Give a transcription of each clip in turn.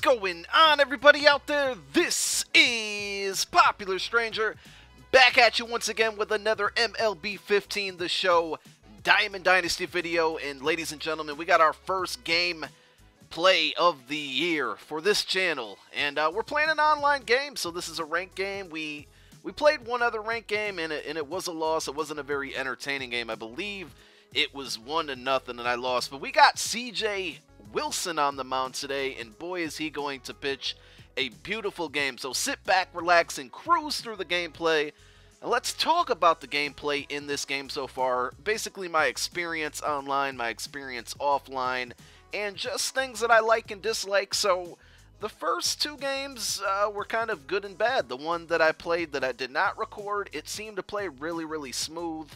going on, everybody out there? This is Popular Stranger, back at you once again with another MLB 15 The Show Diamond Dynasty video. And ladies and gentlemen, we got our first game play of the year for this channel. And we're playing an online game, so this is a ranked game. We played one other ranked game, and it was a loss. It wasn't a very entertaining game. I believe it was 1-0, and I lost. But we got CJ Wilson on the mound today, and boy is he going to pitch a beautiful game. So sit back, relax, and cruise through the gameplay, and let's talk about the gameplay in this game so far. Basically my experience online, my experience offline, and just things that I like and dislike. So the first two games were kind of good and bad. The one that I played that I did not record, it seemed to play really smooth.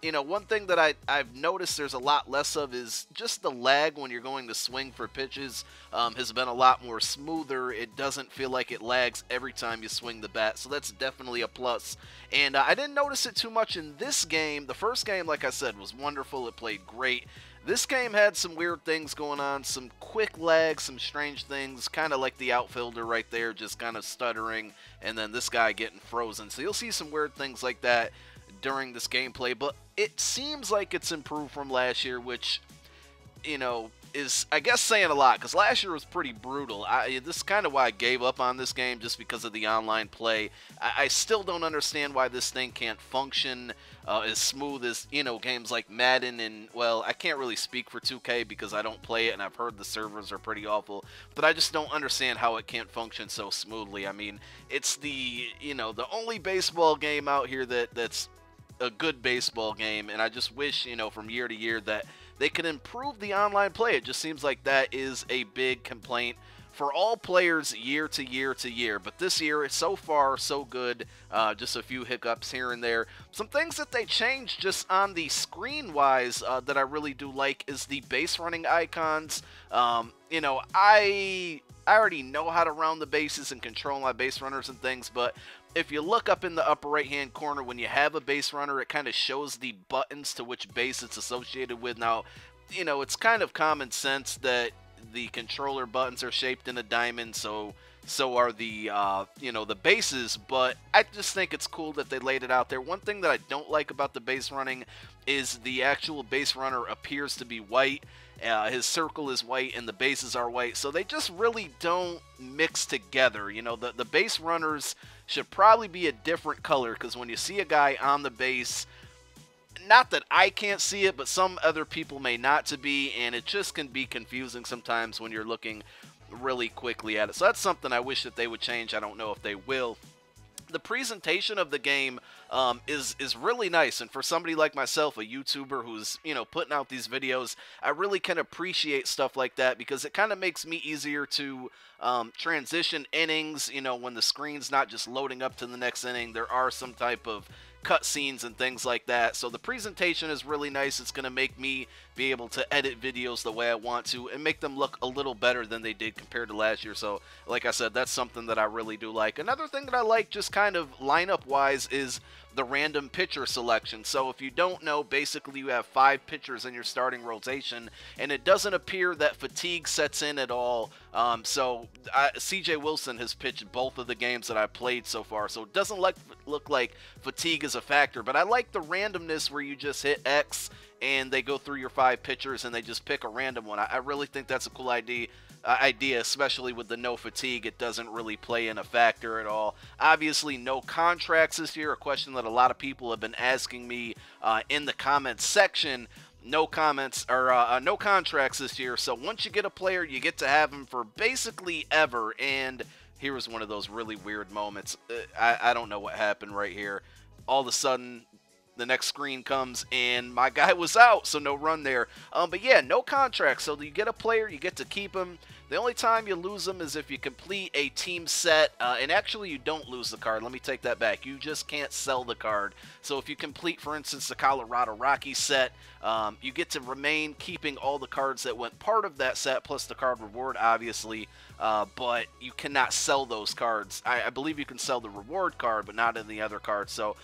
You know, one thing that I've noticed there's a lot less of is just the lag when you're going to swing for pitches has been a lot more smoother. It doesn't feel like it lags every time you swing the bat, so that's definitely a plus. And I didn't notice it too much in this game. The first game, like I said, was wonderful. It played great. This game had some weird things going on, some quick lags, some strange things, kind of like the outfielder right there, just kind of stuttering, and then this guy getting frozen. So you'll see some weird things like that during this gameplay, but it seems like it's improved from last year, which, you know, is, I guess, saying a lot, because last year was pretty brutal. This is kind of why I gave up on this game, just because of the online play. I still don't understand why this thing can't function as smooth as, you know, games like Madden, and, well, I can't really speak for 2K because I don't play it, and I've heard the servers are pretty awful, but I just don't understand how it can't function so smoothly. I mean, it's the, you know, the only baseball game out here that's a good baseball game, and I just wish, you know, from year to year that they could improve the online play. It just seems like that is a big complaint for all players year to year to year. But this year, it's so far so good. Just a few hiccups here and there. Some things that they changed just on the screen wise that I really do like is the base running icons. You know, I already know how to round the bases and control my base runners and things, but if you look up in the upper right hand corner, when you have a base runner, it kind of shows the buttons to which base it's associated with. Now, you know, it's kind of common sense that the controller buttons are shaped in a diamond, so are the you know, the bases, but I just think it's cool that they laid it out there. One thing that I don't like about the base running is the actual base runner appears to be white. His circle is white and the bases are white, so they just really don't mix together. You know, the base runners should probably be a different color, because when you see a guy on the base, not that I can't see it, but some other people may not to be, and it just can be confusing sometimes when you're looking really quickly at it. So that's something I wish that they would change. I don't know if they will. The presentation of the game is really nice, and for somebody like myself, a YouTuber who's, you know, putting out these videos, I really can appreciate stuff like that, because it kind of makes me easier to transition innings. You know, when the screen's not just loading up to the next inning, there are some type of cutscenes and things like that. So the presentation is really nice. It's going to make me be able to edit videos the way I want to and make them look a little better than they did compared to last year. So like I said, that's something that I really do like. Another thing that I like, just kind of lineup wise, is the random pitcher selection. So if you don't know, basically you have 5 pitchers in your starting rotation, and it doesn't appear that fatigue sets in at all. So CJ Wilson has pitched both of the games that I played so far, so it doesn't look like fatigue is a factor. But I like the randomness where you just hit X and they go through your 5 pitchers and they just pick a random one. I really think that's a cool idea, especially with the no fatigue. It doesn't really play in a factor at all. Obviously, no contracts this year, a question that a lot of people have been asking me in the comments section. No comments, or no contracts this year, so once you get a player, you get to have him for basically ever. And here was one of those really weird moments. I don't know what happened right here. All of a sudden, the next screen comes and my guy was out, so no run there. But yeah, no contract, so you get a player, you get to keep him. The only time you lose them is if you complete a team set, and actually you don't lose the card. Let me take that back. You just can't sell the card. So if you complete, for instance, the Colorado Rockies set, you get to remain keeping all the cards that went part of that set, plus the card reward, obviously, but you cannot sell those cards. I believe you can sell the reward card, but not in the other cards. So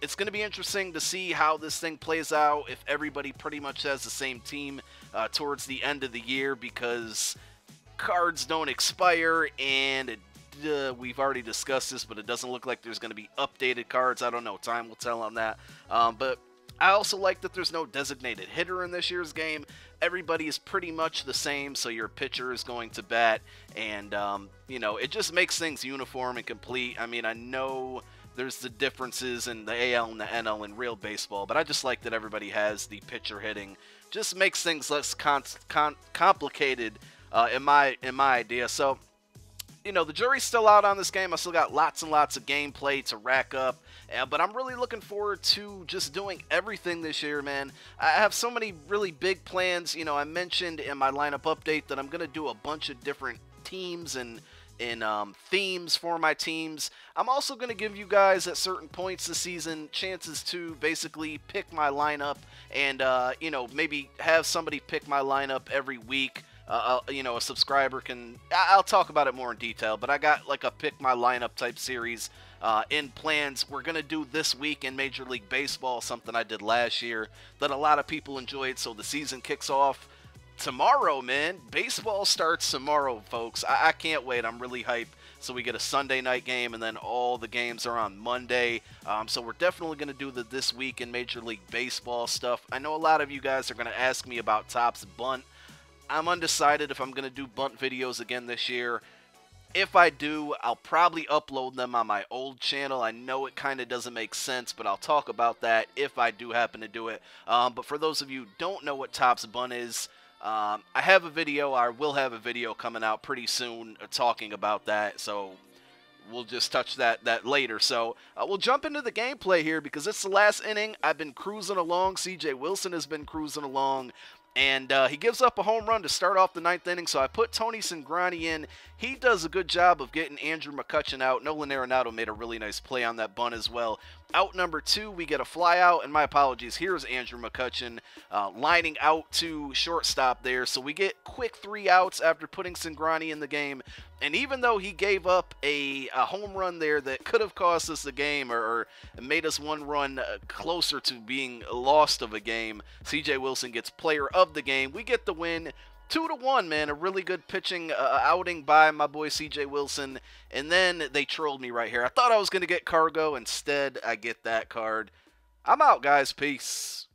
it's going to be interesting to see how this thing plays out, if everybody pretty much has the same team towards the end of the year, because cards don't expire, and we've already discussed this, but it doesn't look like there's going to be updated cards. I don't know. Time will tell on that. But I also like that there's no designated hitter in this year's game. Everybody is pretty much the same, so your pitcher is going to bat, and, you know, it just makes things uniform and complete. I mean, I know there's the differences in the AL and the NL in real baseball, but I just like that everybody has the pitcher hitting. Just makes things less complicated in my idea. So, you know, the jury's still out on this game. I still got lots and lots of gameplay to rack up, but I'm really looking forward to just doing everything this year, man. I have so many really big plans. You know, I mentioned in my lineup update that I'm going to do a bunch of different teams and themes for my teams. I'm also going to give you guys at certain points this season chances to basically pick my lineup and, you know, maybe have somebody pick my lineup every week. You know, a subscriber can, I'll talk about it more in detail, but I got like a pick my lineup type series in plans. We're going to do this week in Major League Baseball, something I did last year that a lot of people enjoyed. So the season kicks off tomorrow, man. Baseball starts tomorrow, folks. I can't wait. I'm really hyped. So we get a Sunday night game, and then all the games are on Monday. So we're definitely going to do the This Week in Major League Baseball stuff. I know a lot of you guys are going to ask me about Topps Bunt. I'm undecided if I'm going to do bunt videos again this year. If I do, I'll probably upload them on my old channel. I know it kind of doesn't make sense, but I'll talk about that if I do happen to do it. But for those of you who don't know what Topps Bunt is, I have a video, I will have a video coming out pretty soon talking about that, so we'll just touch that later. So we'll jump into the gameplay here because it's the last inning. I've been cruising along. CJ Wilson has been cruising along. And he gives up a home run to start off the 9th inning, so I put Tony Cingrani in. He does a good job of getting Andrew McCutchen out. Nolan Arenado made a really nice play on that bunt as well. Out number 2, we get a fly out, and my apologies, here's Andrew McCutchen lining out to shortstop there. So we get quick 3 outs after putting Cingrani in the game. And even though he gave up a home run there that could have cost us the game or made us one run closer to being lost of a game, CJ Wilson gets player of the game. We get the win 2-1, man. A really good pitching outing by my boy CJ Wilson. And then they trolled me right here. I thought I was going to get Cargo. Instead, I get that card. I'm out, guys. Peace.